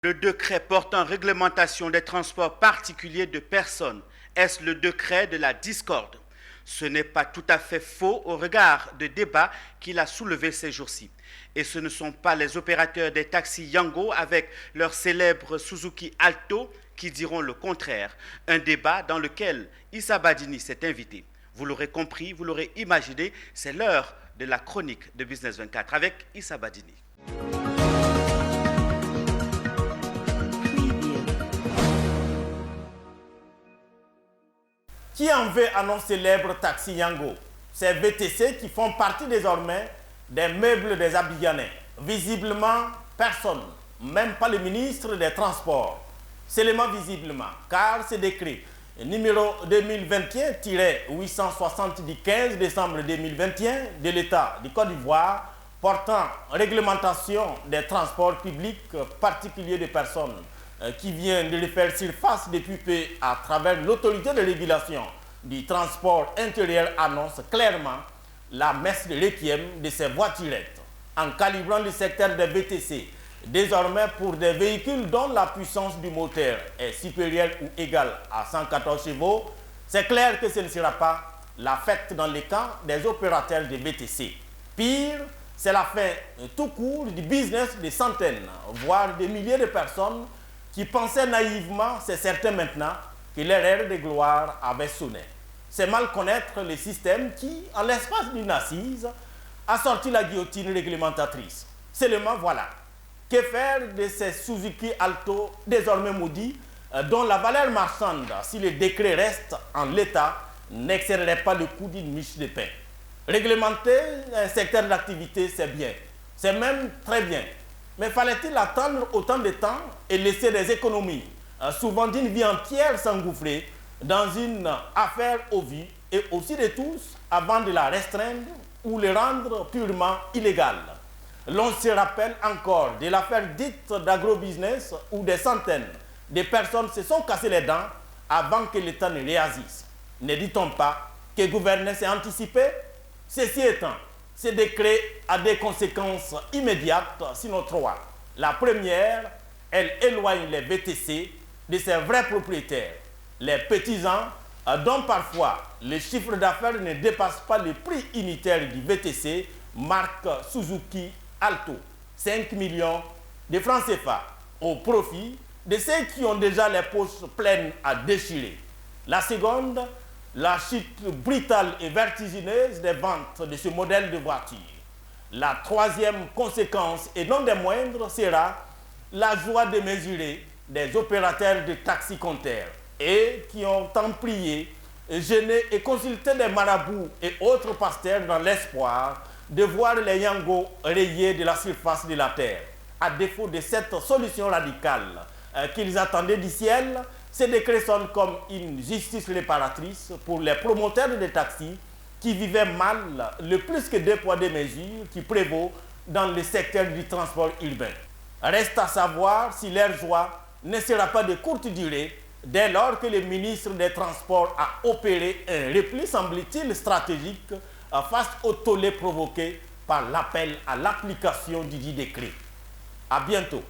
Le décret portant réglementation des transports particuliers de personnes, est-ce le décret de la discorde? Ce n'est pas tout à fait faux au regard des débats qu'il a soulevés ces jours-ci. Et ce ne sont pas les opérateurs des taxis Yango avec leur célèbre Suzuki Alto qui diront le contraire. Un débat dans lequel Issa Badini s'est invité. Vous l'aurez compris, vous l'aurez imaginé, c'est l'heure de la chronique de Business 24 avec Issa Badini. Qui en veut à nos célèbres taxis Yango? Ces VTC qui font partie désormais des meubles des Abidjanais. Visiblement, personne, même pas le ministre des Transports. Seulement visiblement, car ce décret numéro 2021-860 du 15 décembre 2021 de l'État du Côte d'Ivoire portant réglementation des transports publics particuliers de personnes qui vient de faire surface depuis peu à travers l'autorité de régulation du transport intérieur annonce clairement la messe de requiem de ces voiturettes en calibrant le secteur des VTC. Désormais, pour des véhicules dont la puissance du moteur est supérieure ou égale à 114 chevaux, c'est clair que ce ne sera pas la fête dans les cas des opérateurs de VTC. Pire, c'est la fin tout court du business de centaines, voire de milliers de personnes qui pensaient naïvement, c'est certain maintenant, que leur ère de gloire avait sonné. C'est mal connaître le système qui, en l'espace d'une assise, a sorti la guillotine réglementatrice. Seulement voilà, que faire de ces Suzuki Alto désormais maudits, dont la valeur marchande, si le décret reste en l'état, n'excéderait pas le coût d'une miche de pain. Réglementer un secteur d'activité, c'est bien, c'est même très bien. Mais fallait-il attendre autant de temps et laisser des économies, souvent d'une vie entière s'engouffrer dans une affaire au vu et aussi de tous avant de la restreindre ou le rendre purement illégale? L'on se rappelle encore de l'affaire dite d'agrobusiness où des centaines de personnes se sont cassées les dents avant que l'État ne réagisse. Ne dit-on pas que gouverner c'est anticiper? Ceci étant, ce décret a des conséquences immédiates, sinon trois. La première, elle éloigne les VTC de ses vrais propriétaires, les paysans dont parfois le chiffre d'affaires ne dépasse pas le prix unitaire du VTC marque Suzuki Alto, 5 millions de francs CFA, au profit de ceux qui ont déjà les poches pleines à déchirer. La seconde, la chute brutale et vertigineuse des ventes de ce modèle de voiture. La troisième conséquence, et non des moindres, sera la joie démesurée des opérateurs de taxi-compteurs et qui ont tant prié, gêné et consulté les marabouts et autres pasteurs dans l'espoir de voir les Yango rayés de la surface de la terre. À défaut de cette solution radicale qu'ils attendaient du ciel, ces décrets sonne comme une justice réparatrice pour les promoteurs de taxis qui vivaient mal le plus que deux poids deux mesures qui prévaut dans le secteur du transport urbain. Reste à savoir si leur joie ne sera pas de courte durée dès lors que le ministre des Transports a opéré un repli, semble-t-il, stratégique face au tollé provoqué par l'appel à l'application du dit décret. À bientôt.